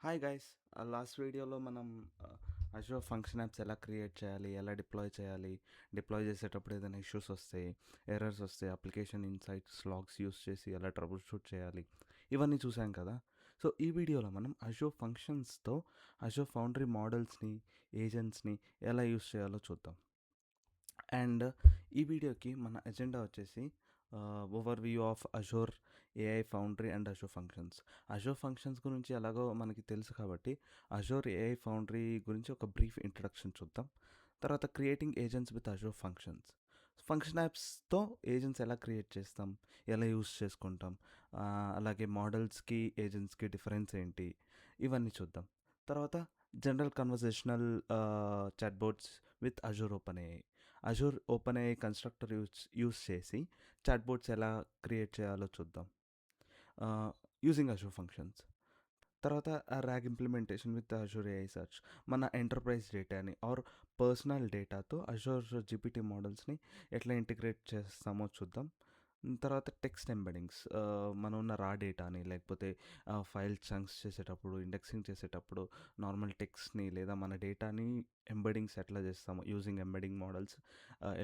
Hi guys. Last వీడియోలో మనం Azure function apps ఎలా క్రియేట్ చేయాలి, ఎలా డిప్లాయ్ చేయాలి, డిప్లాయ్ చేసేటప్పుడు ఏదైనా ఇష్యూస్ వస్తాయి, ఎర్రర్స్ వస్తాయి, అప్లికేషన్ ఇన్సైట్స్ లాగ్స్ యూస్ చేసి ఎలా ట్రబుల్ షూట్ చేయాలి, ఇవన్నీ చూసాం కదా. సో ఈ వీడియోలో మనం అజూర్ ఫంక్షన్స్తో అజూర్ ఫౌండరీ మోడల్స్ని, ఏజెంట్స్ని ఎలా యూస్ చేయాలో చూద్దాం. అండ్ ఈ వీడియోకి మన ఎజెండా వచ్చేసి over view of Azure AI foundry and Azure functions. Azure functions గురించి ఎలాగో మనకి తెలుసు కాబట్టి అజూర్ ఏఐ ఫౌండరీ గురించి ఒక బ్రీఫ్ ఇంట్రడక్షన్ చూద్దాం. తర్వాత creating agents with Azure functions. Function యాప్స్తో ఏజెంట్స్ ఎలా క్రియేట్ చేస్తాం, ఎలా యూస్ చేసుకుంటాం, అలాగే మోడల్స్కి ఏజెంట్స్కి డిఫరెన్స్ ఏంటి, ఇవన్నీ చూద్దాం. తర్వాత general conversational chatbots with Azure OpenAI. Azure open AI constructor use చేసి చాట్బోట్స్ ఎలా క్రియేట్ చేయాలో చూద్దాం యూజింగ్ అజూర్ ఫంక్షన్స్. తర్వాత RAG implementation with Azure AI search. మన ఎంటర్ప్రైజ్ డేటాని ఆర్ పర్సనల్ డేటాతో అజూర్ జీపీటీ మోడల్స్ని ఎట్లా ఇంటిగ్రేట్ చేస్తామో చూద్దాం. తర్వాత టెక్స్ట్ ఎంబెడింగ్స్, మనం ఉన్న రా డేటాని లేకపోతే ఫైల్ చంక్స్ చేసేటప్పుడు, ఇండెక్సింగ్ చేసేటప్పుడు నార్మల్ టెక్స్ట్ని లేదా మన డేటాని ఎంబెడింగ్స్ ఎట్లా చేస్తామో యూజింగ్ ఎంబెడింగ్ మోడల్స్,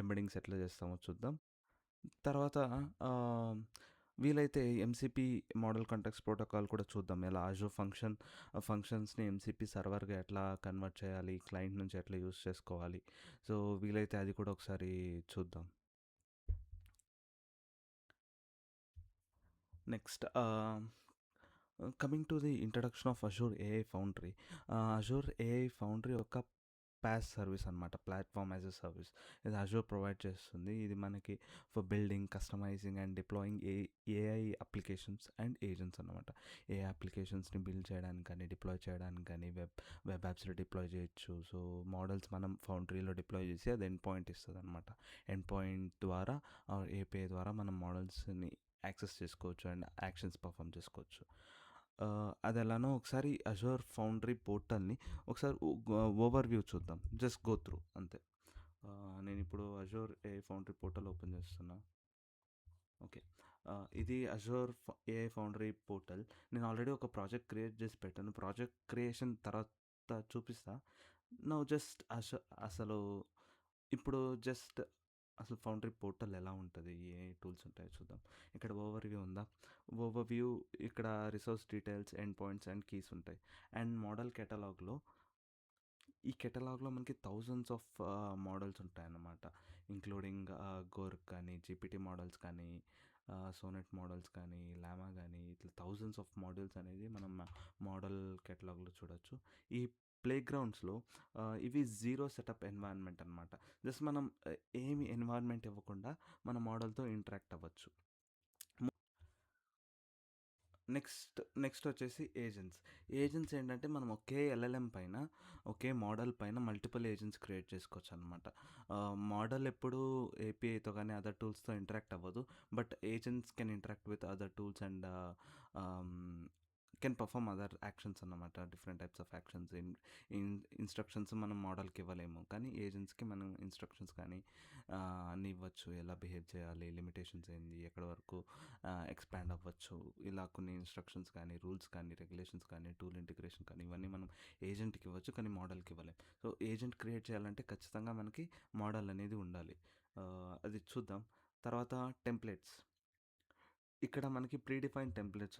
ఎంబెడింగ్స్ ఎట్లా చేస్తామో చూద్దాం. తర్వాత వీలైతే ఎంసీపీ మోడల్ కాంటాక్ట్స్ ప్రోటోకాల్ కూడా చూద్దాం. ఎలా అజూర్ ఫంక్షన్స్ని ఎంసీపీ సర్వర్గా ఎట్లా కన్వర్ట్ చేయాలి, క్లయింట్ నుంచి ఎట్లా యూస్ చేసుకోవాలి. సో వీలైతే అది కూడా ఒకసారి చూద్దాం. Next coming to the introduction of Azure AI foundry. Azure AI foundry ఒక ప్యాస్ సర్వీస్ అనమాట, ప్లాట్ఫామ్ యాజ్ ఎ సర్వీస్. ఇది అజూర్ ప్రొవైడ్ చేస్తుంది. ఇది మనకి for building, customising and deploying AI applications and agents అనమాట. ఏఐ అప్లికేషన్స్ని బిల్డ్ చేయడానికి కానీ, deploy చేయడానికి కానీ, వెబ్ యాప్స్లో డిప్లాయ్ చేయొచ్చు. సో మోడల్స్ మనం ఫౌండరీలో డిప్లాయ్ చేసి అది ఎండ్ పాయింట్ ఇస్తుంది అనమాట. ఎండ్ పాయింట్ ద్వారా ఏపీఐ ద్వారా మనం మోడల్స్ని యాక్సెస్ చేసుకోవచ్చు అండ్ యాక్షన్స్ పర్ఫామ్ చేసుకోవచ్చు. అది ఎలానో ఒకసారి అజూర్ ఫౌండరీ పోర్టల్ని ఒకసారి ఓవర్ వ్యూ చూద్దాం. జస్ట్ గో త్రూ అంతే. నేను ఇప్పుడు Azure AI foundry portal open చేస్తున్నా. ఓకే, ఇది అజూర్ ఏఐ ఫౌండరీ పోర్టల్. నేను ఆల్రెడీ ఒక ప్రాజెక్ట్ క్రియేట్ చేసి పెట్టాను. ప్రాజెక్ట్ క్రియేషన్ తర్వాత చూపిస్తా. నౌ జస్ట్ అసలు ఇప్పుడు జస్ట్ అసలు ఫౌండరీ పోర్టల్ ఎలా ఉంటుంది, ఏ టూల్స్ ఉంటాయో చూద్దాం. ఇక్కడ ఓవర్ వ్యూ ఉందా? ఓవర్ వ్యూ ఇక్కడ resource details, end points and keys ఉంటాయి. అండ్ మోడల్ కెటలాగ్లో, ఈ కెటలాగ్లో మనకి థౌజండ్స్ ఆఫ్ మోడల్స్ ఉంటాయన్నమాట. ఇంక్లూడింగ్ గోర్క్ కానీ, జీపీటీ మోడల్స్ కానీ, సోనెట్ మోడల్స్ కానీ, లామా కానీ, ఇట్లా థౌజండ్స్ ఆఫ్ మోడల్స్ అనేది మనం మోడల్ కెటలాగ్లో చూడొచ్చు. ఈ ప్లే గ్రౌండ్స్లో ఇవి జీరో సెటప్ ఎన్వైరన్మెంట్ అనమాట. జస్ట్ మనం ఏమి ఎన్వైరన్మెంట్ ఇవ్వకుండా మన మోడల్తో ఇంటరాక్ట్ అవ్వచ్చు. నెక్స్ట్ వచ్చేసి ఏజెంట్స్ ఏంటంటే మనం ఒకే ఎల్ఎల్ఎం పైన, ఒకే మోడల్ పైన మల్టిపుల్ ఏజెంట్స్ క్రియేట్ చేసుకోవచ్చు అనమాట. మోడల్ ఎప్పుడు ఏపీఐతో కానీ అదర్ టూల్స్తో ఇంటరాక్ట్ అవ్వదు, but agents can interact with other tools and can perform other actions అన్నమాట. Different types of actions. Instructions మనం మోడల్కి ఇవ్వలేము, కానీ ఏజెంట్స్కి మనం ఇన్స్ట్రక్షన్స్ కానీ అన్నీ ఇవ్వచ్చు. ఎలా బిహేవ్ చేయాలి, లిమిటేషన్స్ ఏంది, ఎక్కడి వరకు ఎక్స్పాండ్ అవ్వచ్చు, ఇలా కొన్ని ఇన్స్ట్రక్షన్స్ కానీ, రూల్స్ కానీ, రెగ్యులేషన్స్ కానీ, టూల్ ఇంటిగ్రేషన్ కానీ, ఇవన్నీ మనం ఏజెంట్కి ఇవ్వచ్చు, కానీ మోడల్కి ఇవ్వలేం. సో ఏజెంట్ క్రియేట్ చేయాలంటే ఖచ్చితంగా మనకి మోడల్ అనేది ఉండాలి. అది చూద్దాం. తర్వాత టెంప్లెట్స్. ఇక్కడ మనకి ప్రీడిఫైన్ టెంప్లెట్స్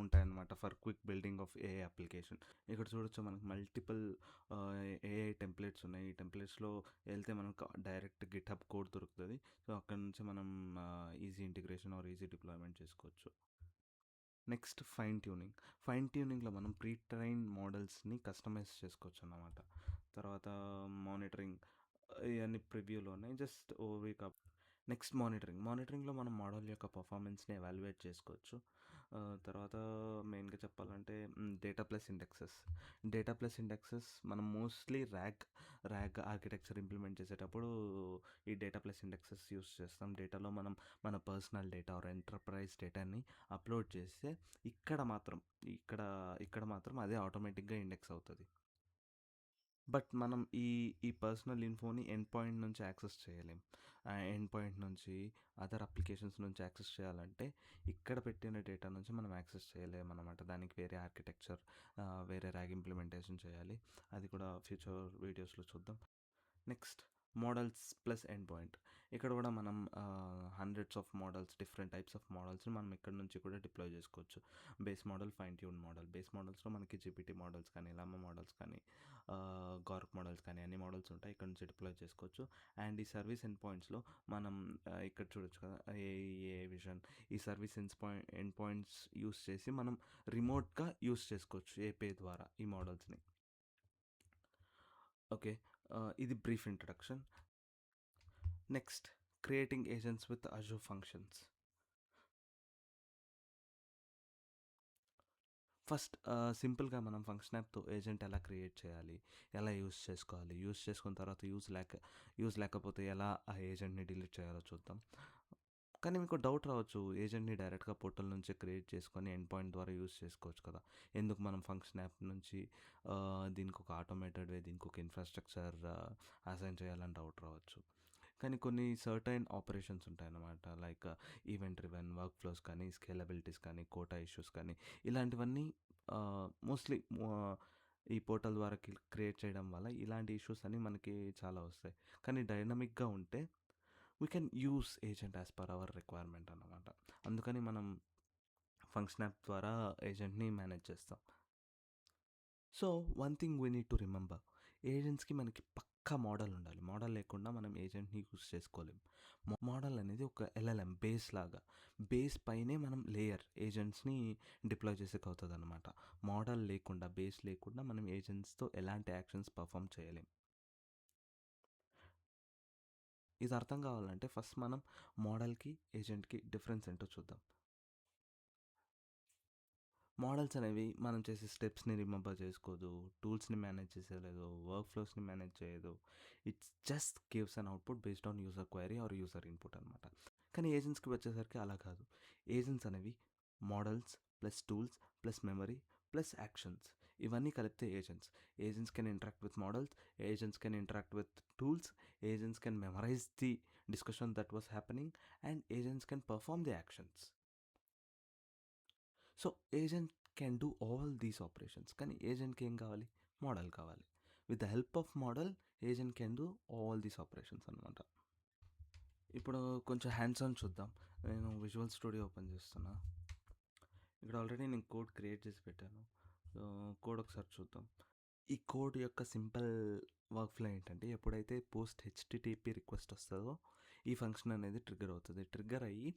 ఉంటాయన్నమాట for quick building of AI application. ఇక్కడ చూడొచ్చు మనకి మల్టిపుల్ ఏఐ టెంప్లెట్స్ ఉన్నాయి. ఈ టెంప్లెట్స్లో వెళ్తే మనకు డైరెక్ట్ గిట్హబ్ కోడ్ దొరుకుతుంది. సో అక్కడ నుంచి మనం easy integration or easy deployment చేసుకోవచ్చు. నెక్స్ట్ ఫైన్ ట్యూనింగ్లో మనం ప్రీ ట్రైన్ మోడల్స్ని కస్టమైజ్ చేసుకోవచ్చు అన్నమాట. తర్వాత మానిటరింగ్, ఇవన్నీ ప్రివ్యూలోనే జస్ట్ ఓవర్. నెక్స్ట్ మానిటరింగ్లో మనం మోడల్ యొక్క పర్ఫార్మెన్స్ని ఎవాల్యుయేట్ చేసుకోవచ్చు. తర్వాత మెయిన్గా చెప్పాలంటే డేటా ప్లస్ ఇండెక్సెస్ మనం మోస్ట్లీ ర్యాగ్ ఆర్కిటెక్చర్ ఇంప్లిమెంట్ చేసేటప్పుడు ఈ డేటా ప్లస్ ఇండెక్సెస్ యూస్ చేస్తాం. డేటాలో మనం మన పర్సనల్ డేటా ఆర్ ఎంటర్ప్రైజ్ డేటాని అప్లోడ్ చేస్తే ఇక్కడ మాత్రం అదే ఆటోమేటిక్గా ఇండెక్స్ అవుతుంది. బట్ మనం ఈ పర్సనల్ ఇన్ఫోని ఎండ్ పాయింట్ నుంచి యాక్సెస్ చేయలేం. ఎండ్ పాయింట్ నుంచి అదర్ అప్లికేషన్స్ నుంచి యాక్సెస్ చేయాలంటే ఇక్కడ పెట్టిన డేటా నుంచి మనం యాక్సెస్ చేయలేమనమాట. దానికి వేరే ఆర్కిటెక్చర్, వేరే ర్యాగ్ ఇంప్లిమెంటేషన్ చేయాలి. అది కూడా ఫ్యూచర్ వీడియోస్లో చూద్దాం. Next models plus endpoint. ఇక్కడ కూడా మనం hundreds of models, different types of మోడల్స్ని మనం ఇక్కడ నుంచి కూడా డిప్లాయ్ చేసుకోవచ్చు. Base model, fine tune model. Base మోడల్స్లో మనకి జీపీటీ మోడల్స్ కానీ, లామా మోడల్స్ కానీ, గార్క్ మోడల్స్ కానీ అన్ని మోడల్స్ ఉంటాయి. ఇక్కడ నుంచి డిప్లాయ్ చేసుకోవచ్చు. అండ్ ఈ సర్వీస్ ఎండ్ పాయింట్స్లో మనం ఇక్కడ చూడొచ్చు కదా, ఏ విజన్, ఈ సర్వీస్ ఎండ్ పాయింట్స్ యూస్ చేసి మనం రిమోట్గా యూస్ చేసుకోవచ్చు ఏపీఐ ద్వారా ఈ మోడల్స్ని. ఓకే, ఇది brief introduction. Next, creating agents with Azure functions. First సింపుల్గా మనం ఫంక్షన్ యాప్తో ఏజెంట్ ఎలా క్రియేట్ చేయాలి, ఎలా యూస్ చేసుకోవాలి, యూస్ చేసుకున్న తర్వాత యూస్ లేకపోతే ఎలా ఆ ఏజెంట్ని డిలీట్ చేయాలో చూద్దాం. కానీ మీకు డౌట్ రావచ్చు, ఏజెంట్ని డైరెక్ట్గా పోర్టల్ నుంచి క్రియేట్ చేసుకొని ఎండ్ పాయింట్ ద్వారా యూస్ చేసుకోవచ్చు కదా, ఎందుకు మనం ఫంక్షన్ యాప్ నుంచి దీనికి ఒక ఆటోమేటెడ్ వే, దీనికి ఒక ఇన్ఫ్రాస్ట్రక్చర్ అసైన్ చేయాలని డౌట్ రావచ్చు. కానీ కొన్ని సర్టైన్ ఆపరేషన్స్ ఉంటాయన్నమాట, like event driven work flows కానీ, స్కేలబిలిటీస్ కానీ, కోటా ఇష్యూస్ కానీ, ఇలాంటివన్నీ మోస్ట్లీ ఈ పోర్టల్ ద్వారా క్రియేట్ చేయడం వల్ల ఇలాంటి ఇష్యూస్ అన్నీ మనకి చాలా వస్తాయి. కానీ డైనమిక్గా ఉంటే we can use agent as per our requirement అన్నమాట. అందుకని మనం ఫంక్షన్ యాప్ ద్వారా ఏజెంట్ని మేనేజ్ చేస్తాం. So one thing we need to remember, ఏజెంట్స్కి మనకి పక్కా మోడల్ ఉండాలి. మోడల్ లేకుండా మనం ఏజెంట్ని యూస్ చేసుకోలేం. మోడల్ అనేది ఒక ఎల్ఎల్ఎం బేస్ లాగా, బేస్ పైనే మనం లేయర్ ఏజెంట్స్ని డిప్లాయ్ చేసేకి అవుతుంది అనమాట. మోడల్ లేకుండా, బేస్ లేకుండా మనం ఏజెంట్స్తో ఎలాంటి యాక్షన్స్ పర్ఫామ్ చేయలేం. ఇది అర్థం కావాలంటే ఫస్ట్ మనం మోడల్కి ఏజెంట్కి డిఫరెన్స్ ఏంటో చూద్దాం. మోడల్స్ అనేవి మనం చేసే స్టెప్స్ని రిమెంబర్ చేసుకోదు, టూల్స్ని మేనేజ్ చేసేయలేదు, వర్క్ ఫ్లోస్ని మేనేజ్ చేయదు. It's just gives an output based on user query or user input అనమాట. కానీ ఏజెంట్స్కి వచ్చేసరికి అలా కాదు. ఏజెంట్స్ అనేవి models plus tools plus memory plus actions, ఇవన్నీ కలిపితే agents. Agents can interact with models, agents can interact with tools, agents can memorize the discussion that was happening, and agents can perform the actions. So agent can do all these operations. కానీ ఏజెంట్కి ఏం కావాలి? Model కావాలి. With the help of model agent can do all these operations అనమాట. ఇప్పుడు కొంచెం hands on చూద్దాం. నేను visual studio open చేస్తున్నా. ఇక్కడ ఆల్రెడీ నేను కోడ్ క్రియేట్ చేసి పెట్టాను. సో కోడ్ ఒకసారి చూద్దాం. ఈ కోడ్ యొక్క సింపుల్ వర్క్ ఫ్లో ఏంటంటే, ఎప్పుడైతే పోస్ట్ హెచ్టిటిపి రిక్వెస్ట్ వస్తుందో ఈ ఫంక్షన్ అనేది ట్రిగ్గర్ అవుతుంది. ట్రిగ్గర్ అయ్యి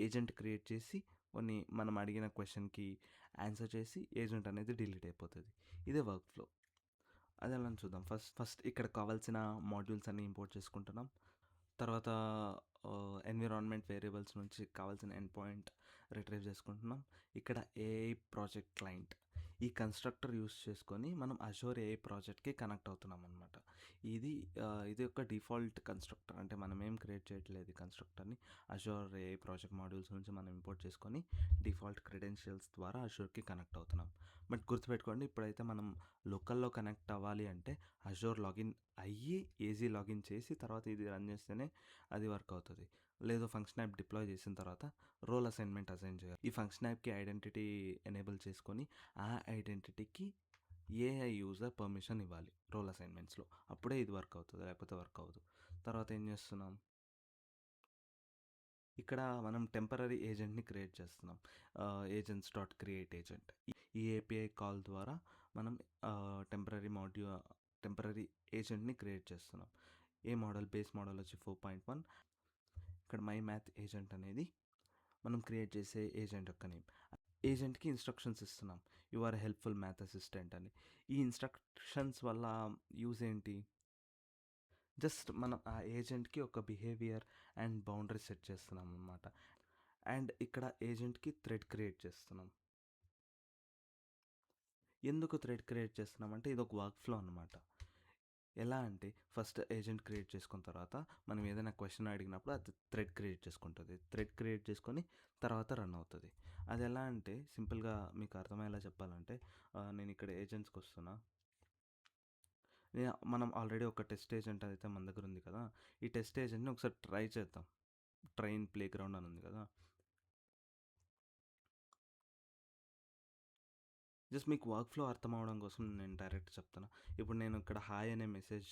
ఏజెంట్ క్రియేట్ చేసి కొన్ని మనం అడిగిన క్వశ్చన్కి ఆన్సర్ చేసి ఏజెంట్ అనేది డిలీట్ అయిపోతుంది. ఇదే వర్క్ ఫ్లో. అది ఎలా చూద్దాం. ఫస్ట్ ఇక్కడ కావాల్సిన మాడ్యూల్స్ అన్నీ ఇంపోర్ట్ చేసుకుంటున్నాం. తర్వాత ఎన్విరాన్మెంట్ వేరియబుల్స్ నుంచి కావాల్సిన ఎండ్ పాయింట్ రిట్రీవ్ చేసుకుంటున్నాం. ఇక్కడ ఏఐ ప్రాజెక్ట్ క్లయింట్, ఈ కన్స్ట్రక్టర్ యూస్ చేసుకొని మనం అజూర్ ఏఐ ప్రాజెక్ట్కి కనెక్ట్ అవుతున్నాం అనమాట. ఇది ఒక డిఫాల్ట్ కన్స్ట్రక్టర్, అంటే మనం ఏం క్రియేట్ చేయట్లేదు ఈ కన్స్ట్రక్టర్ని. అజూర్ ఏఐ ప్రాజెక్ట్ మాడ్యూల్స్ నుంచి మనం ఇంపోర్ట్ చేసుకొని డిఫాల్ట్ క్రెడెన్షియల్స్ ద్వారా అజూర్కి కనెక్ట్ అవుతున్నాం. బట్ గుర్తుపెట్టుకోండి, ఇప్పుడైతే మనం లోకల్లో కనెక్ట్ అవ్వాలి అంటే అజూర్ లాగిన్ అయ్యి ఈజీ లాగిన్ చేసి తర్వాత ఇది రన్ చేస్తేనే అది వర్క్ అవుతుంది. లేదు ఫంక్షన్ యాప్ డిప్లాయ్ చేసిన తర్వాత రోల్ అసైన్మెంట్ అసైన్ చేయాలి. ఈ ఫంక్షన్ యాప్కి ఐడెంటిటీ ఎనేబుల్ చేసుకొని ఆ ఐడెంటిటీకి ఏఐ యూజర్ పర్మిషన్ ఇవ్వాలి రోల్ అసైన్మెంట్స్లో, అప్పుడే ఇది వర్క్ అవుతుంది, లేకపోతే వర్క్ అవ్వదు. తర్వాత ఏం చేస్తున్నాం, ఇక్కడ మనం టెంపరరీ ఏజెంట్ని క్రియేట్ చేస్తున్నాం. ఏజెంట్స్ డాట్ క్రియేట్ ఏజెంట్, ఈ ఏపీఐ కాల్ ద్వారా మనం టెంపరరీ ఏజెంట్ని క్రియేట్ చేస్తున్నాం. ఏ మోడల్? బేస్ మోడల్ వచ్చి 4.1. ఇక్కడ మై మ్యాథ్ ఏజెంట్ అనేది మనం క్రియేట్ చేసే ఏజెంట్ యొక్క నేమ్. ఏజెంట్కి ఇన్స్ట్రక్షన్స్ ఇస్తున్నాం, you are helpful math assistant అని. ఈ ఇన్స్ట్రక్షన్స్ వల్ల యూజ్ ఏంటి? జస్ట్ మనం ఆ ఏజెంట్కి ఒక బిహేవియర్ అండ్ బౌండరీ సెట్ చేస్తున్నాం అన్నమాట. అండ్ ఇక్కడ ఏజెంట్కి థ్రెడ్ క్రియేట్ చేస్తున్నాం. ఎందుకు థ్రెడ్ క్రియేట్ చేస్తున్నాం అంటే ఇది ఒక వర్క్ ఫ్లో అనమాట. ఎలా అంటే ఫస్ట్ ఏజెంట్ క్రియేట్ చేసుకున్న తర్వాత మనం ఏదైనా క్వశ్చన్ అడిగినప్పుడు అది థ్రెడ్ క్రియేట్ చేసుకుంటుంది. థ్రెడ్ క్రియేట్ చేసుకొని తర్వాత రన్ అవుతుంది. అది ఎలా అంటే సింపుల్గా మీకు అర్థమయ్యేలా చెప్పాలంటే, నేను ఇక్కడ ఏజెంట్స్కి వస్తున్నా. మనం ఆల్రెడీ ఒక టెస్ట్ ఏజెంట్ అయితే మన దగ్గర ఉంది కదా! ఈ టెస్ట్ ఏజెంట్‌ని ఒకసారి ట్రై చేద్దాం. ట్రైన్ ప్లే గ్రౌండ్ అని ఉంది కదా! జస్ట్ మీకు వర్క్ ఫ్లో అర్థం అవ్వడం కోసం నేను డైరెక్ట్ చెప్తున్నా. ఇప్పుడు నేను ఇక్కడ హాయ్ అనే మెసేజ్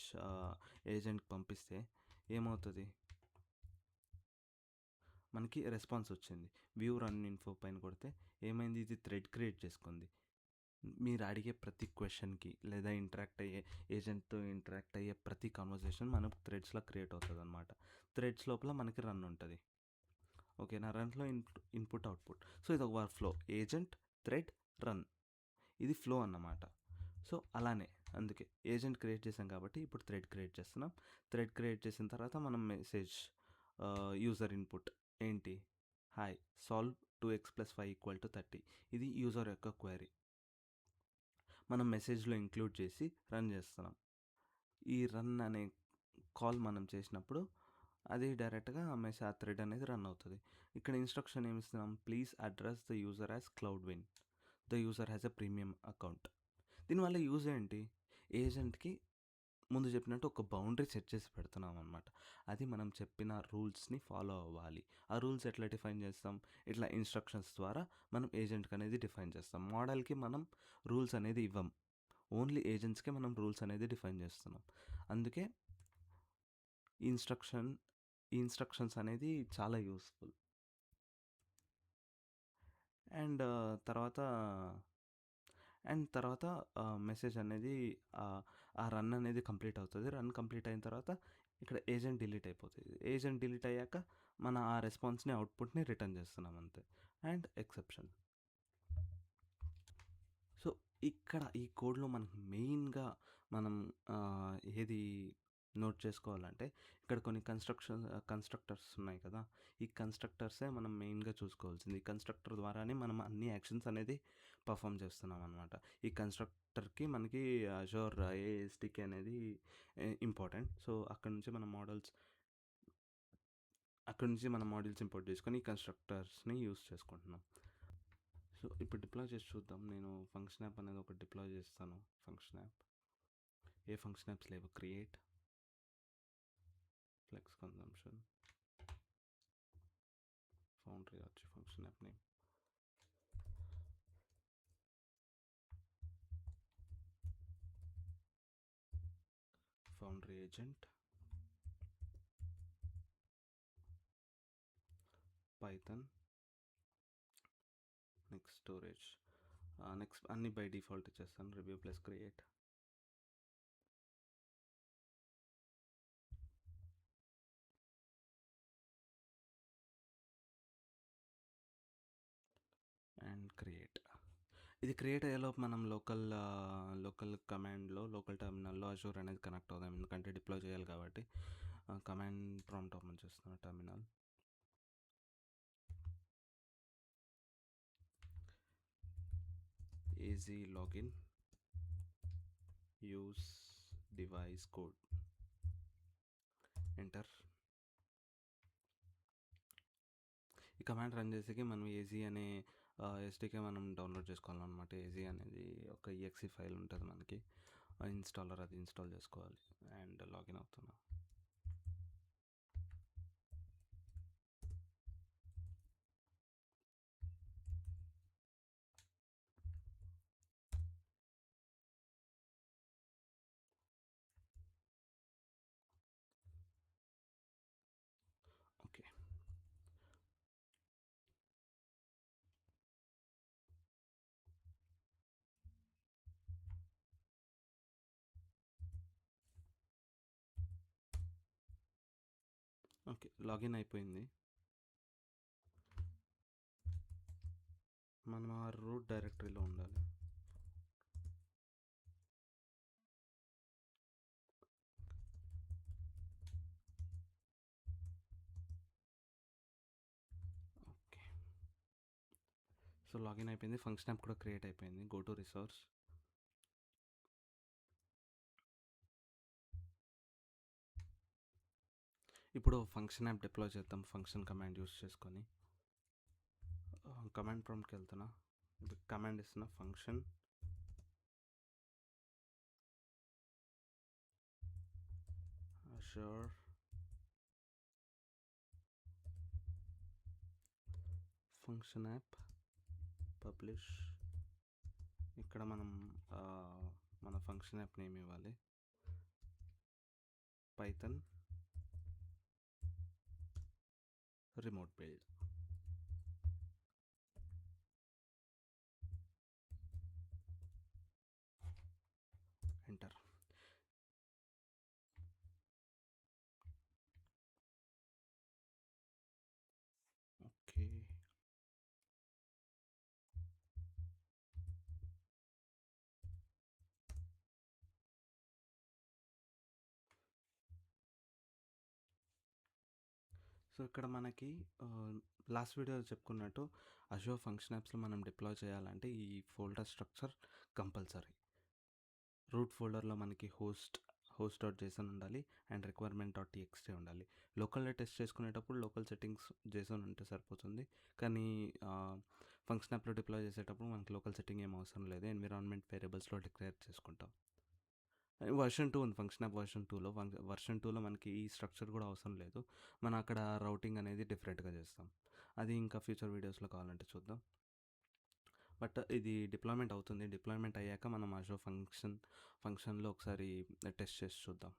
ఏజెంట్‌కి పంపిస్తే ఏమవుతది? మనకి రెస్పాన్స్ వచ్చింది. వ్యూ రన్ ఇన్ఫో పైన కొడితే ఏమైంది? ఇది థ్రెడ్ క్రియేట్ చేసుకుంది. మీరు అడిగే ప్రతి క్వెషన్‌కి లేదా ఏజెంట్‌తో ఇంటరాక్ట్ అయ్యే ప్రతి కన్వర్జేషన్ మనకు థ్రెడ్స్‌లా క్రియేట్ అవుతదనమాట. థ్రెడ్స్ లోపల మనకి రన్ ఉంటది. ఓకేనా? రన్‌లో ఇన్‌పుట్, అవుట్‌పుట్. సో, ఇదొక work flow. Agent, thread, run. ఇది ఫ్లో అన్నమాట. సో, అలానే అందుకే ఏజెంట్ క్రియేట్ చేసాం కాబట్టి ఇప్పుడు థ్రెడ్ క్రియేట్ చేస్తున్నాం. థ్రెడ్ క్రియేట్ చేసిన తర్వాత మనం మెసేజ్ యూజర్ ఇన్‌పుట్ ఏంటి? Hi solve 2x + 5 = 30. ఇది యూజర్ యొక్క క్వెరీ. మనం మెసేజ్‌లో ఇంక్లూడ్ చేసి రన్ చేస్తున్నాం. ఈ రన్ అనే కాల్ మనం చేసినప్పుడు అది డైరెక్ట్‌గా ఆ థ్రెడ్ అనేది రన్ అవుతది. ఇక్కడ ఇన్‌స్ట్రక్షన్ ఏమిస్తున్నాం? Please address the user as Cloudwin. The user has a premium account. దీనివల్ల యూజ్ ఏంటి? ఏజెంట్‌కి ముందు చెప్పినట్టు ఒక బౌండరీ సెట్ చేసి పెడుతున్నాం అనమాట. అది మనం చెప్పిన రూల్స్‌ని ఫాలో అవ్వాలి. ఆ రూల్స్ ఎట్లా డిఫైన్ చేస్తాం? ఇట్లా ఇన్‌స్ట్రక్షన్స్ ద్వారా మనం ఏజెంట్‌కి అనేది డిఫైన్ చేస్తాం. మోడల్‌కి మనం రూల్స్ అనేది ఇవ్వం. ఓన్లీ ఏజెంట్స్‌కే మనం రూల్స్ అనేది డిఫైన్ చేస్తున్నాం. అందుకే ఇన్‌స్ట్రక్షన్ ఈ ఇన్‌స్ట్రక్షన్స్ అనేది చాలా యూజ్‌ఫుల్. అండ్ తర్వాత తర్వాత మెసేజ్ అనేది ఆ రన్ అనేది కంప్లీట్ అవుతది. రన్ కంప్లీట్ అయిన తర్వాత ఇక్కడ ఏజెంట్ డిలీట్ అయిపోతది. ఏజెంట్ డిలీట్ అయ్యాక మన ఆ రెస్పాన్స్‌ని, అవుట్‌పుట్‌ని రిటర్న్ చేస్తున్నాం అంతే. And exception. సో, ఇక్కడ ఈ కోడ్‌లో మనకు మెయిన్‌గా మనం ఏది నోట్ చేసుకోవాలంటే ఇక్కడ కొన్ని కన్‌స్ట్రక్టర్స్ ఉన్నాయి కదా! ఈ కన్‌స్ట్రక్టర్సే మనం మెయిన్‌గా చూసుకోవాల్సింది. ఈ కన్‌స్ట్రక్టర్ ద్వారానే మనం అన్ని యాక్షన్స్ అనేది పర్ఫార్మ్ చేస్తున్నామనమాట. ఈ కన్‌స్ట్రక్టర్‌కి మనకి అజూర్ ఏఎస్‌డికి అనేది ఇంపార్టెంట్. సో, అక్కడి నుంచి మనం మాడ్యూల్స్ ఇంపోర్ట్ చేసుకొని ఈ కన్‌స్ట్రక్టర్స్‌ని యూజ్ చేసుకుంటున్నాం. సో, ఇప్పుడు డిప్లాయ్ చేసి చూద్దాం. నేను ఫంక్షన్ యాప్ అనేది ఒకటి డిప్లాయ్ చేస్తాను. Function app. ఏ ఫంక్షన్ యాప్స్ లేవు. క్రియేట్, ఫ్లెక్స్ కన్జంప్షన్, ఫౌండరీ వచ్చి function app name, foundry agent, Python, next storage. Next అన్ని బై డిఫాల్ట్ ఇచ్చేస్తాను. Review plus create. And create. ఇది క్రియేట్ అయ్యేలోపు మనం లోకల్ కమాండ్లో, లోకల్ టెర్మినల్లో అజూర్ అనేది కనెక్ట్ అవుదాం. ఎందుకంటే డిప్లాయ్ చేయాలి కాబట్టి కమాండ్ ప్రాంప్ట్ ఓపెన్ చేస్తున్నాను. Terminal az login use device code enter. ఈ కమాండ్ రన్ చేసేకి మనం ఏజీ అనే ఎస్డికే మనం డౌన్లోడ్ చేసుకోవాలన్నమాట. ఏజీ అనేది ఒక ఈఎక్సీ ఫైల్ ఉంటుంది మనకి. ఇన్స్టాలర్ అది ఇన్స్టాల్ చేసుకోవాలి. అండ్ లాగిన్ అవుతున్నా. ఓకే. ఓకే, లాగిన్ అయిపోయింది. మనం ఆ రూట్ డైరెక్టరీలో ఉండాలి. ఓకే. సో, లాగిన్ అయిపోయింది. ఫంక్షన్ యాప్ కూడా క్రియేట్ అయిపోయింది. Go to resource. ఇప్పుడు ఫంక్షన్ యాప్ డిప్లాయ్ చేద్దాం. ఫంక్షన్ కమాండ్ యూస్ చేసుకొని కమాండ్ ప్రాంప్ట్కి వెళ్తున్నా. ఇప్పుడు కమాండ్ ఇస్తున్నా. Function Azure function app publish. ఇక్కడ మనం మన ఫంక్షన్ యాప్ నేమ్ ఇవ్వాలి, Python remote build. Enter. Okay, so ఇక్కడ మనకి లాస్ట్ వీడియోలో చెప్పుకున్నట్టు అజూర్ ఫంక్షన్ యాప్స్లో మనం డిప్లాయ్ చేయాలంటే ఈ ఫోల్డర్ స్ట్రక్చర్ కంపల్సరీ. రూట్ ఫోల్డర్లో మనకి హోస్ట్ డాట్ జేసన్ ఉండాలి అండ్ రిక్వైర్మెంట్ డాట్ టీఎక్స్టీ ఉండాలి. లోకల్లో టెస్ట్ చేసుకునేటప్పుడు లోకల్ సెట్టింగ్స్ జేసన్ ఉంటే సరిపోతుంది, కానీ ఫంక్షన్ యాప్లో డిప్లాయ్ చేసేటప్పుడు మనకి లోకల్ సెట్టింగ్ ఏం అవసరం లేదు, ఎన్విరాన్మెంట్ వేరియబుల్స్లో డిక్లేర్ చేసుకుంటాం. వర్షన్ 2 ఉంది, ఫంక్షన్ యాప్ వర్షన్ 2లో. వర్షన్ 2లో మనకి ఈ స్ట్రక్చర్ కూడా అవసరం లేదు, మనం అక్కడ రౌటింగ్ అనేది డిఫరెంట్గా చేస్తాం. అది ఇంకా ఫ్యూచర్ వీడియోస్లో కావాలంటే చూద్దాం. బట్ ఇది డిప్లాయ్మెంట్ అవుతుంది, డిప్లాయ్మెంట్ అయ్యాక మనం అజూర్ ఫంక్షన్లో ఒకసారి టెస్ట్ చేసి చూద్దాం.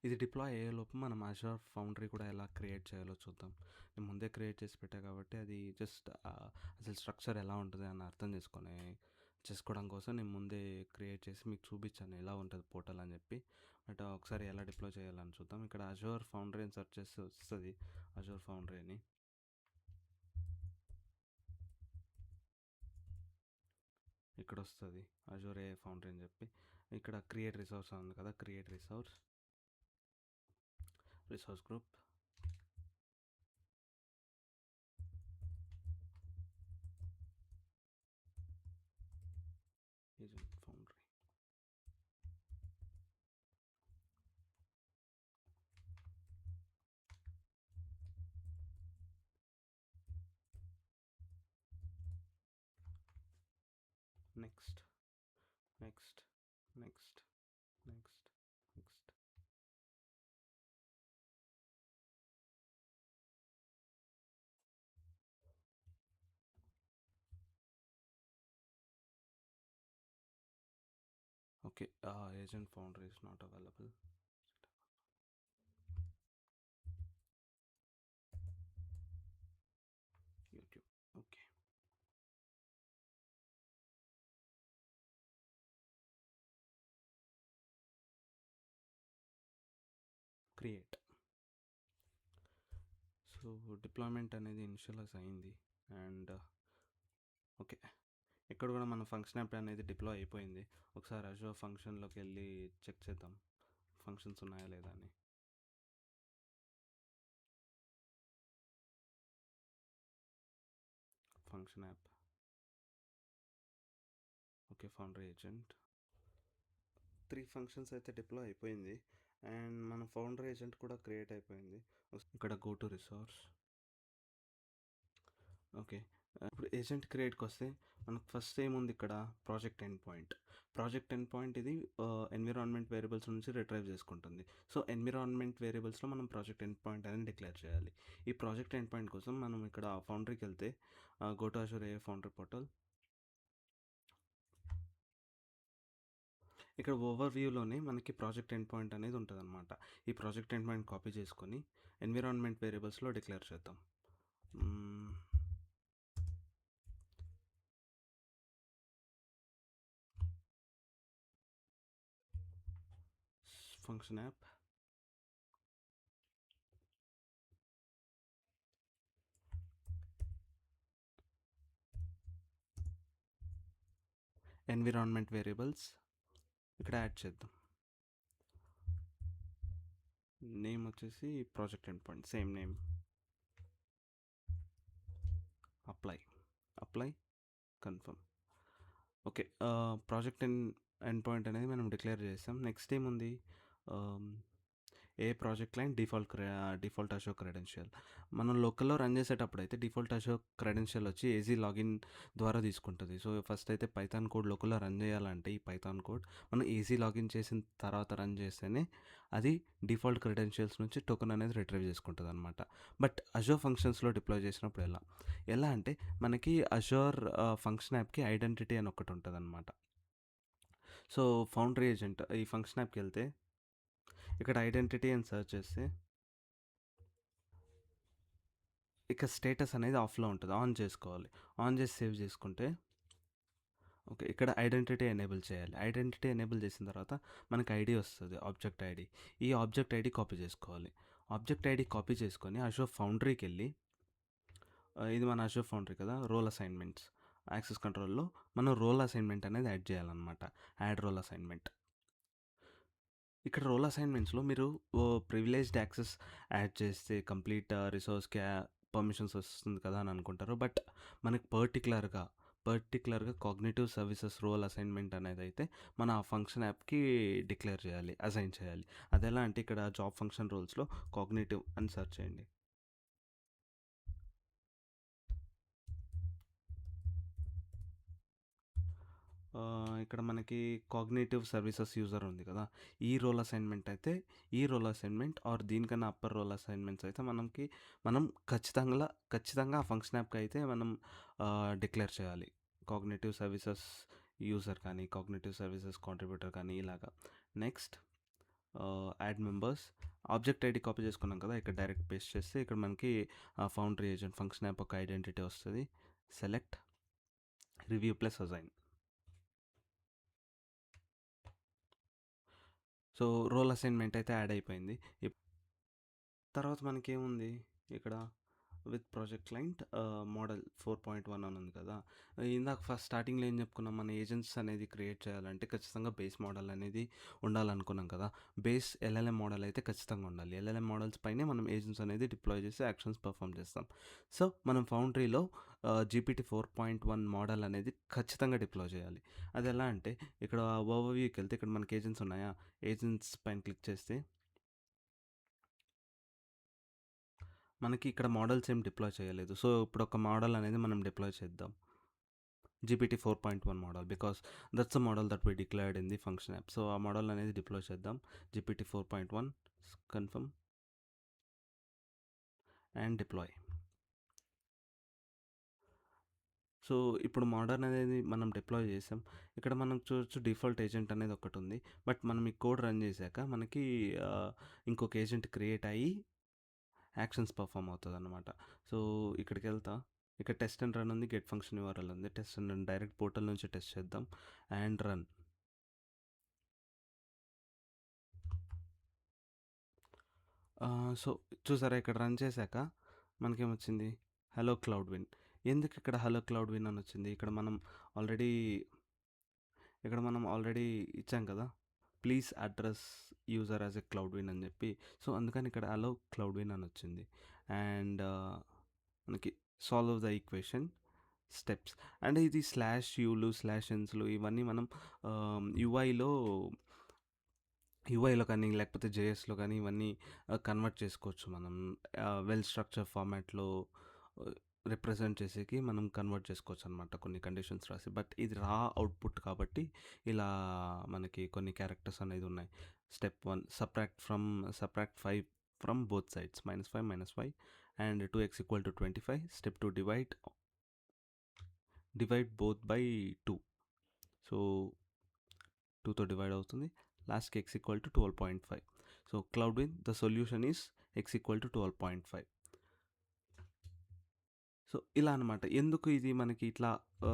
ఇది డిప్లాయ్ అయ్యేలోపు మనం అజూర్ ఫౌండరీ కూడా ఎలా క్రియేట్ చేయాలో చూద్దాం. నేను ముందే క్రియేట్ చేసి పెట్టా కాబట్టి అది జస్ట్ అసలు స్ట్రక్చర్ ఎలా ఉంటుంది అని అర్థం చేసుకోవడం కోసం నేను ముందే క్రియేట్ చేసి మీకు చూపించాను ఎలా ఉంటుంది పోర్టల్ అని చెప్పి. బట్ ఒకసారి ఎలా డిప్లాయ్ చేయాలని చూద్దాం. ఇక్కడ అజూర్ ఫౌండరీ అని సెర్చ్ చేస్తే వస్తుంది, అజూర్ ఫౌండరీ అని. ఇక్కడ వస్తుంది అజూర్ ఏఐ ఫౌండరీ అని చెప్పి. ఇక్కడ క్రియేట్ రిసోర్స్ ఉంది కదా, create resource group. Agent foundry. Next next next next next. Okay, agent foundry is not available. YouTube. Okay, create. So deployment అనేది ఇనిషియలైజ్ అయింది అండ్ ఓకే, ఇక్కడ కూడా మన ఫంక్షన్ యాప్ అనేది డిప్లాయ్ అయిపోయింది. ఒకసారి అజూర్ ఫంక్షన్లోకి వెళ్ళి చెక్ చేద్దాం ఫంక్షన్స్ ఉన్నాయా లేదా అని. Function app, okay, foundry agent. 3 functions అయితే డిప్లాయ్ అయిపోయింది అండ్ మన ఫౌండరీ ఏజెంట్ కూడా క్రియేట్ అయిపోయింది. ఇక్కడ గో టు రిసోర్స్. ఓకే, ఇప్పుడు ఏజెంట్ క్రియేట్కి వస్తే మనకు ఫస్ట్ ఏముంది ఇక్కడ, ప్రాజెక్ట్ ఎండ్ పాయింట్. ఇది ఎన్విరాన్మెంట్ వేరియబుల్స్ నుంచి రిట్రైవ్ చేసుకుంటుంది. సో ఎన్విరాన్మెంట్ వేరియబుల్స్లో మనం ప్రాజెక్ట్ ఎండ్ పాయింట్ అనేది డిక్లేర్ చేయాలి. ఈ ప్రాజెక్ట్ ఎండ్ పాయింట్ కోసం మనం ఇక్కడ ఫౌండరీకి వెళ్తే go to Azure AI foundry portal. ఇక్కడ ఓవర్ వ్యూలోనే మనకి ప్రాజెక్ట్ ఎండ్ పాయింట్ అనేది ఉంటుంది అనమాట. ఈ ప్రాజెక్ట్ ఎండ్ పాయింట్ కాపీ చేసుకొని ఎన్విరాన్మెంట్ వేరియబుల్స్లో డిక్లేర్ చేద్దాం. ఫంక్షన్ యాప్, ఎన్విరాన్మెంట్ వేరియబుల్స్ ఇక్కడ యాడ్ చేద్దాం. నేమ్ వచ్చేసి project endpoint, same name. Apply confirm. Okay, project end point అనేది మనం డిక్లేర్ చేస్తాం. నెక్స్ట్ ఏముంది, a project client default Azure credential. మనం లోకల్‌లో రన్ చేసేటప్పుడైతే డిఫాల్ట్ అషోర్ క్రెడెన్షియల్ వచ్చి ఏజీ లాగిన్ ద్వారా తీసుకుంటది. సో, ఫస్ట్ అయితే పైథాన్ కోడ్ లోకల్‌లో రన్ చేయాలంటే ఈ పైథాన్ కోడ్ మనం ఈజీ లాగిన్ చేసిన తర్వాత రన్ చేస్తేనే అది డిఫాల్ట్ క్రెడెన్షియల్స్ నుంచి టోకెన్ అనేది రిట్రీవ్ చేసుకుంటదనమాట. బట్ అషోర్ ఫంక్షన్స్‌లో డిప్లాయ్ చేసినప్పుడు ఎలా అంటే మనకి అషోర్ ఫంక్షన్ యాప్‌కి ఐడెంటిటీ అని ఒకటి ఉంటదనమాట. సో, ఫౌండరీ ఏజెంట్ ఈ ఫంక్షన్ యాప్‌కెళ్తే ఇక్కడ ఐడెంటిటీ అని సెర్చ్ చేస్తే ఇక స్టేటస్ అనేది ఆఫ్‌లో ఉంటది. ఆన్ చేసుకోవాలి. ఆన్ చేసి సేవ్ చేసుకుంటే ఓకే. ఇక్కడ ఐడెంటిటీ ఎనేబుల్ చేయాలి. ఐడెంటిటీ ఎనేబుల్ చేసిన తర్వాత మనకి ఐడీ వస్తది. Object ID. ఈ ఆబ్జెక్ట్ ఐడీ కాపీ చేసుకోవాలి. ఆబ్జెక్ట్ ఐడీ కాపీ చేసుకొని అషోర్ ఫౌండరీకెళ్ళి ఇది మన అషోర్ ఫౌండరీ కదా! రోల్ అసైన్‌మెంట్స్ యాక్సెస్ కంట్రోల్‌లో మనం రోల్ అసైన్‌మెంట్ అనేది యాడ్ చేయాలనమాట. Add role assignment. ఇక్కడ రోల్ అసైన్‌మెంట్స్‌లో మీరు ప్రివిలేజ్డ్ యాక్సెస్ యాడ్ చేస్తే కంప్లీట్ రిసోర్స్‌కి పర్మిషన్స్ వస్తుంది కదా అని అనుకుంటారు. బట్ మనకి పర్టిక్యులర్‌గా కాగ్నిటివ్ సర్వీసెస్ రోల్ అసైన్‌మెంట్ అనేదైతే మన ఆ ఫంక్షన్ యాప్‌కి డిక్లేర్ చేయాలి. అసైన్ చేయాలి. అదెలా అంటే ఇక్కడ జాబ్ ఫంక్షన్ రోల్స్‌లో కాగ్నిటివ్ అని సెర్చ్ చేయండి. ఇక్కడ మనకి కాగ్నిటివ్ సర్వీసెస్ యూజర్ ఉంది కదా! ఈ రోల్ అసైన్‌మెంట్ అయితే ఈ రోల్ అసైన్‌మెంట్ ఆర్ దీనికన్నా అప్పర్ రోల్ అసైన్‌మెంట్స్ అయితే మనం ఖచ్చితంగా ఆ ఫంక్షన్ యాప్‌కి అయితే మనం డిక్లేర్ చేయాలి. కాగ్నిటివ్ సర్వీసెస్ యూజర్ కానీ, కాగ్నిటివ్ సర్వీసెస్ కాంట్రిబ్యూటర్ కానీ ఇలాగా. Next add members object ID copy చేసుకున్నాం కదా! ఇక్కడ డైరెక్ట్ పేస్ట్ చేస్తే ఇక్కడ మనకి ఫౌండరీ ఏజెంట్ ఫంక్షన్ యాప్ ఒక ఐడెంటిటీ వస్తది. Select review plus assign. So, role assignment అయితే యాడ్ అయిపోయింది. తర్వాత మనకేముంది ఇక్కడ విత్ ప్రాజెక్ట్ క్లయింట్ మోడల్ 4.1 అని ఉంది కదా! ఇందాక ఫస్ట్ స్టార్టింగ్‌లో ఏం చెప్పుకున్నాం మన ఏజెంట్స్ అనేది క్రియేట్ చేయాలంటే ఖచ్చితంగా బేస్ మోడల్ అనేది ఉండాలనుకున్నాం కదా! బేస్ ఎల్ఎల్ఎం మోడల్ అయితే ఖచ్చితంగా ఉండాలి. ఎల్ఎల్ఎం మోడల్స్ పైనే మనం ఏజెంట్స్ అనేది డిప్లాయ్ చేసి యాక్షన్స్ పెర్ఫార్మ్ చేస్తాం. సో, మనం ఫౌండరీలో జీపీటీ 4.1 మోడల్ అనేది ఖచ్చితంగా డిప్లాయ్ చేయాలి. అదెలా అంటే ఇక్కడ ఓవర్‌వ్యూకెళ్తే ఇక్కడ మనకి ఏజెంట్స్ ఉన్నాయా? ఏజెంట్స్ పైన క్లిక్ చేస్తే మనకి ఇక్కడ మోడల్స్ ఏం డిప్లాయ్ చేయలేదు. సో, ఇప్పుడు ఒక మోడల్ అనేది మనం డిప్లాయ్ చేద్దాం. GPT 4.1 model because that's the model that we declared in the function app. So, ఆ మోడల్ అనేది డిప్లాయ్ చేద్దాం. GPT 4.1 confirm and deploy. So, ఇప్పుడు మోడల్ అనేది మనం డిప్లాయ్ చేసాం. ఇక్కడ మనం చూడొచ్చు డిఫాల్ట్ ఏజెంట్ అనేది ఒకటుంది. బట్ మనం ఈ కోడ్ రన్ చేశాక మనకి ఇంకొక ఏజెంట్ క్రియేట్ అయ్యి యాక్షన్స్ పెర్ఫార్మ్ అవుతదనమాట. సో, ఇక్కడికెళ్తా. ఇక్కడ టెస్ట్ అండ్ రన్ ఉంది. గెట్ ఫంక్షన్ యూఆర్ఎల్ ఉంది. Test and run direct portal నుంచి టెస్ట్ చేద్దాం. And run. సో, చూసారా ఇక్కడ రన్ చేశాక మనకేమొచ్చింది? Hello cloud win. ఎందుకు ఇక్కడ హలో క్లౌడ్ విన్ అని వచ్చింది? ఆల్రెడీ మనం ఆల్రెడీ ఇచ్చాం కదా! Please address user as a cloud win అని చెప్పి. సో, అందుకని ఇక్కడ హలో క్లౌడ్ విన్ అని వచ్చింది. అండ్ మనకి సాల్వ్ ద ఈక్వేషన్ స్టెప్స్. అంటే ఇది స్లాష్ యూలు, స్లాష్ ఎన్స్‌లు ఇవన్నీ మనం యూఐలో యూఐలో కానీ, లేకపోతే జేఎస్‌లో కానీ ఇవన్నీ కన్వర్ట్ చేసుకోవచ్చు మనం. వెల్ స్ట్రక్చర్ ఫార్మాట్‌లో రిప్రజెంట్ చేసేకి మనం కన్వర్ట్ చేసుకోవచ్చనమాట కొన్ని కండిషన్స్ రాసి. బట్ ఇది రా అవుట్‌పుట్ కాబట్టి ఇలా మనకి కొన్ని క్యారెక్టర్స్ అనేది ఉన్నాయి. Step 1 subtract 5 from both sides -5 -5 and 2x = 25. Step 2 divide both by 2. So, 2తో డివైడ్ అవుతుంది. లాస్ట్‌కి x = 12.5. So, cloud win the solution is x = 12.5. So, ఇలా అనమాట. ఎందుకు ఇది మనకి ఇట్లా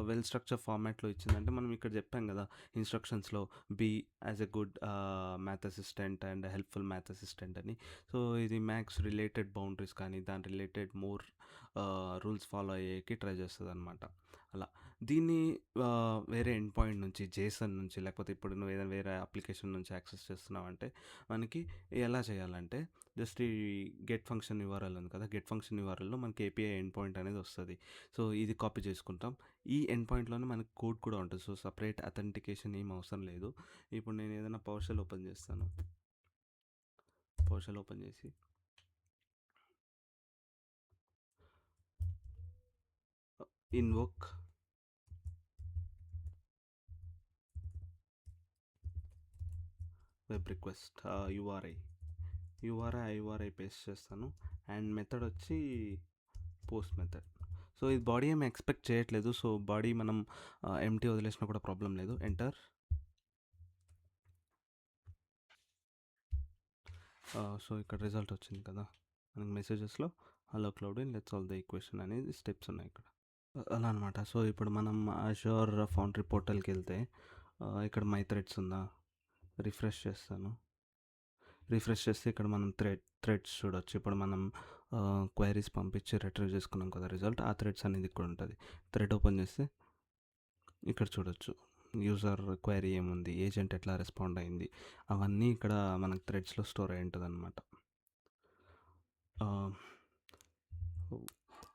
వెల్ స్ట్రక్చర్ ఫార్మాట్‌లో ఇచ్చిందంటే మనం ఇక్కడ చెప్పాం కదా! ఇన్‌స్ట్రక్షన్స్‌లో be as a good math assistant and helpful math assistant అని. సో, ఇది మ్యాథ్స్ రిలేటెడ్ బౌండరీస్ కానీ దాని రిలేటెడ్ మోర్ రూల్స్ ఫాలో అయ్యేకి ట్రై చేస్తదనమాట. అలా. దీన్ని వేరే ఎండ్ పాయింట్ నుంచి జేసన్ నుంచి లేకపోతే ఇప్పుడు నువ్వు ఏదైనా వేరే అప్లికేషన్ నుంచి యాక్సెస్ చేస్తున్నావంటే మనకి ఎలా చేయాలంటే జస్ట్ ఈ గెట్ ఫంక్షన్ యూఆర్ఎల్ ఉంది కదా! గెట్ ఫంక్షన్ యూఆర్ఎల్‌లో మనకి ఏపీఐ ఎండ్ పాయింట్ అనేది వస్తది. సో, ఇది కాపీ చేసుకుంటాం. ఈ ఎండ్ పాయింట్‌లోనే మనకి కోడ్ కూడా ఉంటది. సో, సెపరేట్ అథెంటికేషన్ ఏమి అవసరం లేదు. ఇప్పుడు నేను ఏదైనా పవర్ షెల్ ఓపెన్ చేస్తాను. పవర్షెల్ ఓపెన్ చేసి invoke web request URI paste చేస్తాను. అండ్ మెథడ్ వచ్చి పోస్ట్ మెథడ్. సో ఇది బాడీ ఏమి ఎక్స్పెక్ట్ చేయట్లేదు. సో బాడీ మనం ఎంటీ వదిలేసినా కూడా ప్రాబ్లం లేదు. ఎంటర్. సో ఇక్కడ రిజల్ట్ వచ్చింది కదా మనకి మెసేజెస్లో, hello Cloudwin let's solve the equation అనేది స్టెప్స్ ఉన్నాయి ఇక్కడ. అలా అనమాట. సో ఇప్పుడు మనం అష్యూర్ ఫౌండరీ పోర్టల్కి వెళ్తే ఇక్కడ మై థ్రెడ్స్ ఉందా, రిఫ్రెష్ చేస్తాను. రిఫ్రెష్ చేస్తే ఇక్కడ మనం థ్రెడ్స్ చూడొచ్చు. ఇప్పుడు మనం క్వైరీస్ పంపించి రిట్రీవ్ చేసుకున్నాం కదా రిజల్ట్, ఆ థ్రెడ్స్ అనేది ఇక్కడ ఉంటుంది. థ్రెడ్ ఓపెన్ చేస్తే ఇక్కడ చూడొచ్చు యూజర్ క్వైరీ ఏముంది, ఏజెంట్ ఎట్లా రెస్పాండ్ అయింది, అవన్నీ ఇక్కడ మనకు థ్రెడ్స్లో స్టోర్ అయి ఉంటుంది అనమాట.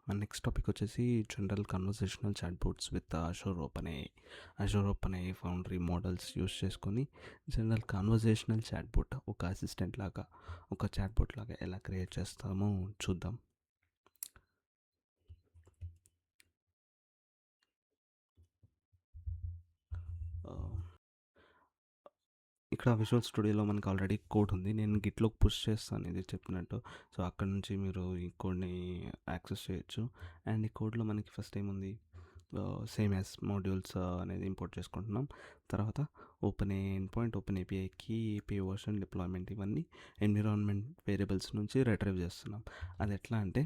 మన నెక్స్ట్ టాపిక్ వచ్చేసి general conversational chatbots with Azure open AI foundry models use చేసుకొని జనరల్ కన్వర్సేషనల్ చాట్బోట్, ఒక అసిస్టెంట్ లాగా, ఒక చాట్బోట్ లాగా ఎలా క్రియేట్ చేస్తామో చూద్దాం. ఇక్కడ విజువల్ స్టూడియోలో మనకు ఆల్రెడీ కోడ్ ఉంది. నేను గిట్లోకి పుష్ చేస్తాను ఇది చెప్పినట్టు. సో అక్కడ నుంచి మీరు ఈ కోడ్ని యాక్సెస్ చేయొచ్చు. అండ్ ఈ కోడ్లో మనకి ఫస్ట్ ఏముంది, సేమ్ యాజ్ మాడ్యూల్స్ అనేది ఇంపోర్ట్ చేసుకుంటున్నాం. తర్వాత ఓపెన్ ఎండ్ పాయింట్, ఓపెన్ ఏపీఐకి ఏపీఐ వర్షన్, డిప్లాయ్మెంట్, ఇవన్నీ ఎన్విరాన్మెంట్ వేరియబుల్స్ నుంచి రిట్రీవ్ చేస్తున్నాం. అది ఎట్లా అంటే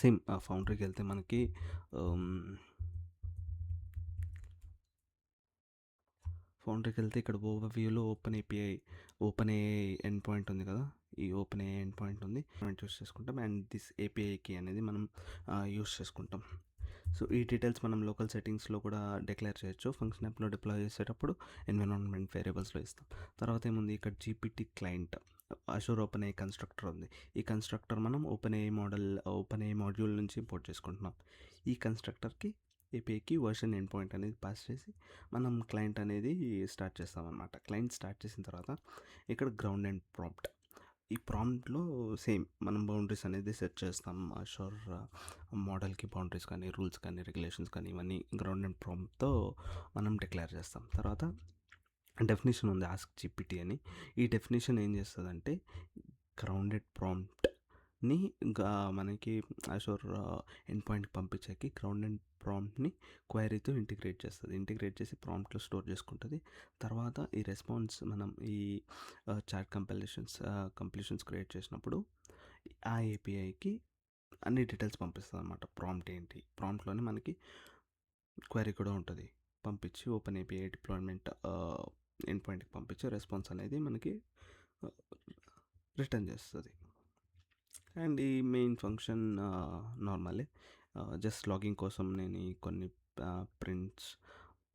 సేమ్ ఫౌండరీకి వెళ్తే మనకి ఇక్కడ ఓవర్వ్యూలో ఓపెన్ ఏఐ ఎండ్ పాయింట్ ఉంది కదా, ఈ ఓపెన్ ఏఐ ఎండ్ పాయింట్ ఉంది, యూస్ చేసుకుంటాం. అండ్ దిస్ ఏపీఐకి అనేది మనం యూస్ చేసుకుంటాం. సో ఈ డీటెయిల్స్ మనం లోకల్ సెట్టింగ్స్లో కూడా డిక్లేర్ చేయొచ్చు. ఫంక్షన్ యాప్లో డిప్లాయ్ చేసేటప్పుడు ఎన్విరాన్మెంట్ వేరియబుల్స్లో ఇస్తాం. తర్వాత ఏముంది, ఇక్కడ GPT client, Azure open AI constructor ఉంది. ఈ కన్స్ట్రక్టర్ మనం ఓపెన్ ఏఐ మాడ్యూల్ నుంచి ఇంపోర్ట్ చేసుకుంటున్నాం. ఈ కన్స్ట్రక్టర్కి ఏపీఐకి వర్షన్ ఎండ్ పాయింట్ అనేది పాస్ చేసి మనం క్లయింట్ అనేది స్టార్ట్ చేస్తామన్నమాట. క్లయింట్ స్టార్ట్ చేసిన తర్వాత ఇక్కడ గ్రౌండ్ అండ్ ప్రాంప్ట్, ఈ ప్రాంప్ట్లో సేమ్ మనం బౌండరీస్ అనేది సెట్ చేస్తాం. అష్యూర్ మోడల్కి బౌండరీస్ కానీ, రూల్స్ కానీ, రెగ్యులేషన్స్ కానీ, ఇవన్నీ గ్రౌండ్ అండ్ ప్రాంప్ట్తో మనం డిక్లేర్ చేస్తాం. తర్వాత డెఫినేషన్ ఉంది ఆస్క్ జీపీటీ అని. ఈ డెఫినేషన్ ఏం చేస్తుందంటే గ్రౌండెడ్ ప్రాంప్ట్ని మనకి అష్యూర్ ఎండ్ పాయింట్కి పంపించేకి గ్రౌండ్ అండ్ ప్రాంప్ట్ని క్వైరీతో ఇంటిగ్రేట్ చేస్తుంది. ఇంటిగ్రేట్ చేసి ప్రాంప్ట్లో స్టోర్ చేసుకుంటుంది. తర్వాత ఈ రెస్పాన్స్ మనం ఈ చాట్ కంప్లీషన్స్ క్రియేట్ చేసినప్పుడు ఆ ఏపీఐకి అన్ని డీటెయిల్స్ పంపిస్తుంది అనమాట. ప్రాంప్ట్ ఏంటి, ప్రాంప్ట్లోనే మనకి క్వైరీ కూడా ఉంటుంది. పంపించి ఓపెన్ ఏపీఐ డిప్లాయ్మెంట్ ఎండ్ పాయింట్కి పంపించి రెస్పాన్స్ అనేది మనకి రిటర్న్ చేస్తుంది. అండ్ ఈ మెయిన్ ఫంక్షన్ నార్మలే, జస్ట్ లాగింగ్ కోసం నేను కొన్ని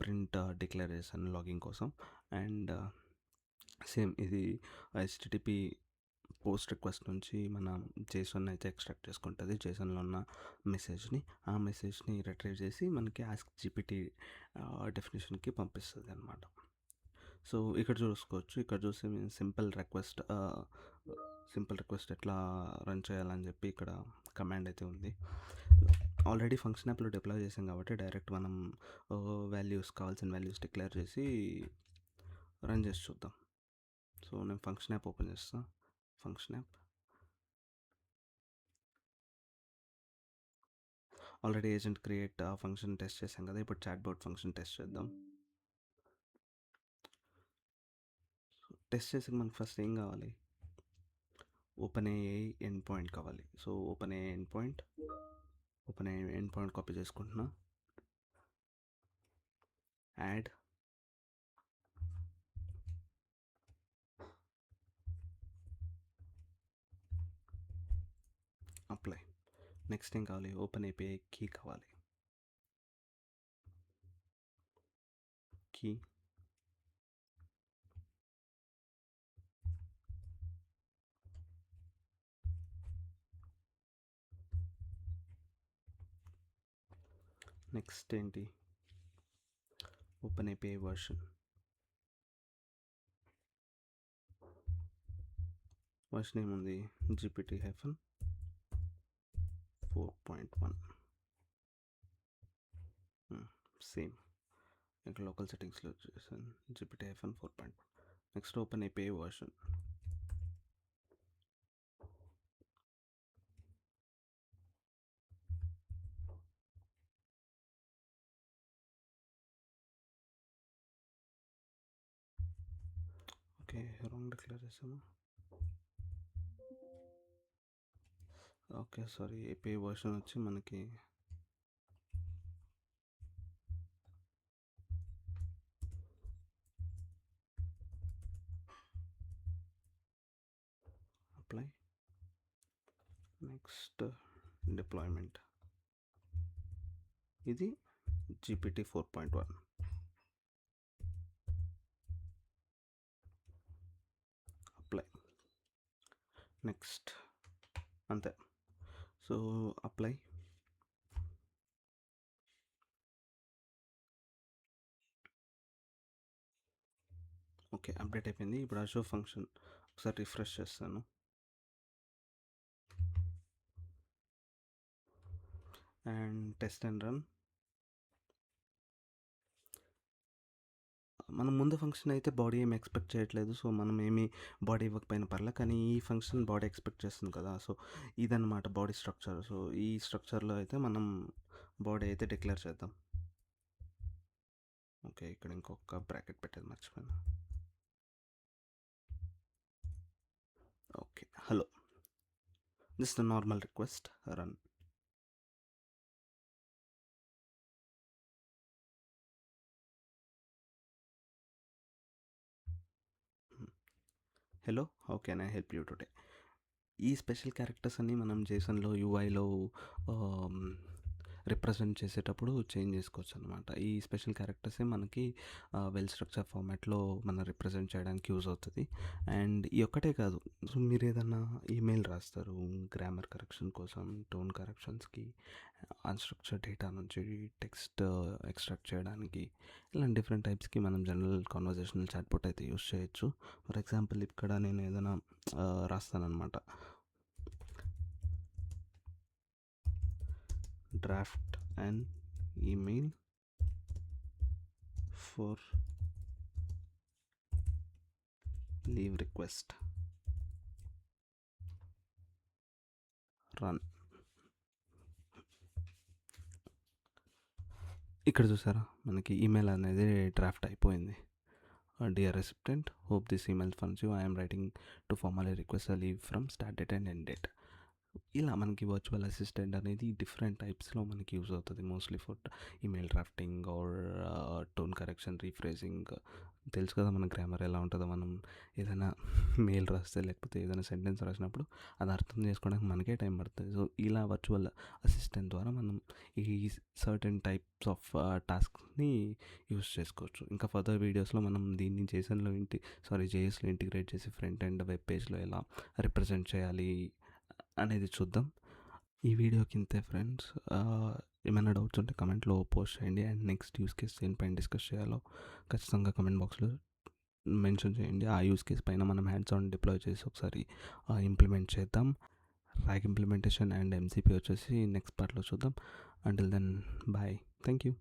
ప్రింట్ డిక్లేర్ చేశాను లాగింగ్ కోసం. అండ్ సేమ్ ఇది హెచ్టిటిపి పోస్ట్ రిక్వెస్ట్ నుంచి మన జేసన్ అయితే ఎక్స్ట్రాక్ట్ చేసుకుంటుంది. జేసన్లో ఉన్న ఆ మెసేజ్ని రిట్రీవ్ చేసి మనకి ఆస్క్ జీపీటీ డెఫినేషన్కి పంపిస్తుంది అనమాట. సో ఇక్కడ చూసుకోవచ్చు, ఇక్కడ చూసి సింపుల్ రిక్వెస్ట్ ఎట్లా రన్ చేయాలని చెప్పి ఇక్కడ కమాండ్ అయితే ఉంది. ఆల్రెడీ ఫంక్షన్ యాప్లో డిప్లాయ్ చేసాం కాబట్టి డైరెక్ట్ మనం కావాల్సిన వాల్యూస్ డిక్లేర్ చేసి రన్ చేసి చూద్దాం. సో నేను ఫంక్షన్ యాప్ ఓపెన్ చేస్తాను. Function app already agent create function test చేసాం కదా, ఇప్పుడు చాట్బోట్ ఫంక్షన్ టెస్ట్ చేద్దాం. టెస్ట్ చేసి మనకు ఫస్ట్ ఏం కావాలి, ఓపెన్ ఏఐ ఎండ్ పాయింట్ కావాలి. So OpenAI endpoint copy చేసుకుంటున్నా. Add, apply. నెక్స్ట్ ఏం కావాలి, ఓపెన్ ఏపీఐ కీ కావాలి. కీ, నెక్స్ట్ ఏంటి, ఓపెన్ ఏపీఐ వర్షన్. వర్షన్ ఏముంది, GPT హైఫన్ 4.1. సేమ్ ఇక్కడ లోకల్ సెట్టింగ్స్లో వచ్చేసాను, GPT hyphen 4.1. Next open API version. Okay, wrong declare చేసాము. ఓకే సారీ, API వర్షన్ వచ్చి మనకి అప్లై. నెక్స్ట్ డిప్లాయ్మెంట్, ఇది GPT 4.1. అప్లై. నెక్స్ట్ అంతే. So apply. ఓకే, అప్డేట్ అయిపోయింది. ఇప్పుడు అజూర్ ఫంక్షన్ ఒకసారి రిఫ్రెష్ చేస్తాను. And test and run. మనం ముందు ఫంక్షన్ అయితే బాడీ ఏమి ఎక్స్పెక్ట్ చేయట్లేదు, సో మనం ఏమి బాడీ ఇవ్వకపోయినా పర్లేదు. కానీ ఈ ఫంక్షన్ బాడీ ఎక్స్పెక్ట్ చేస్తుంది కదా, సో ఇదన్నమాట బాడీ స్ట్రక్చర్. సో ఈ స్ట్రక్చర్లో అయితే మనం బాడీ అయితే డిక్లేర్ చేద్దాం. ఓకే, ఇక్కడ ఇంకొక బ్రాకెట్ పెట్టేది మర్చిపోయాను. Okay, hello, just normal request, run. Hello, how can I help you today? ఈ స్పెషల్ క్యారెక్టర్స్ అన్నీ మనం జేసన్లో యూఐలో రిప్రజెంట్ చేసేటప్పుడు చేంజ్ చేసుకోవచ్చు అనమాట. ఈ స్పెషల్ క్యారెక్టర్సే మనకి వెల్ స్ట్రక్చర్ ఫార్మాట్లో మనం రిప్రజెంట్ చేయడానికి యూజ్ అవుతుంది. అండ్ ఈ ఒక్కటే కాదు, సో మీరు ఏదన్నా ఈమెయిల్ రాస్తారు గ్రామర్ కరెక్షన్ కోసం, టోన్ కరెక్షన్స్కి, అన్‌స్ట్రక్చర్డ్ డేటా నుంచి టెక్స్ట్ ఎక్స్ట్రాక్ట్ చేయడానికి, ఇలాంటి డిఫరెంట్ టైప్స్కి మనం జనరల్ కాన్వర్జేషనల్ చాట్‌బోట్ అయితే యూజ్ చేయొచ్చు. ఫర్ ఎగ్జాంపుల్ ఇక్కడ నేను ఏదైనా రాస్తానన్నమాట, draft and email for leave request, run. ఇక్కడ చూసారా, మనకి ఈమెయిల్ అనేది డ్రాఫ్ట్ అయిపోయింది. Dear recipient, hope this email finds you, I'm writing to formally request leave from start date and end date. ఇలా మనకి వర్చువల్ అసిస్టెంట్ అనేది డిఫరెంట్ టైప్స్లో మనకి use అవుతుంది. Mostly for email drafting or tone correction, rephrasing. తెలుసు కదా మన grammar ఎలా ఉంటుందో. మనం ఏదైనా మెయిల్ రాస్తే లేకపోతే ఏదైనా సెంటెన్స్ రాసినప్పుడు అది అర్థం చేసుకోవడానికి మనకే టైం పడుతుంది. సో ఇలా వర్చువల్ అసిస్టెంట్ ద్వారా మనం ఈ సర్టెన్ టైప్స్ ఆఫ్ టాస్క్ని యూస్ చేసుకోవచ్చు. ఇంకా ఫర్దర్ వీడియోస్లో మనం దీన్ని జేఎస్లో ఇంటిగ్రేట్ చేసి ఫ్రంట్ అండ్ వెబ్ పేజ్లో ఎలా రిప్రజెంట్ చేయాలి అనేది చూద్దాం. ఈ వీడియోకి ఇంతే ఫ్రెండ్స్. ఏమైనా డౌట్స్ ఉంటే కమెంట్లో పోస్ట్ చేయండి. అండ్ నెక్స్ట్ యూస్ కేస్ దేనిపైన డిస్కస్ చేయాలో ఖచ్చితంగా కమెంట్ బాక్స్లో మెన్షన్ చేయండి. ఆ యూస్ కేస్ పైన మనం హ్యాండ్స్ ఆన్ డిప్లాయ్ చేసి ఒకసారి ఇంప్లిమెంట్ చేద్దాం. ర్యాక్ ఇంప్లిమెంటేషన్ అండ్ MCP వచ్చేసి నెక్స్ట్ పార్ట్లో చూద్దాం. Until then bye, thank you.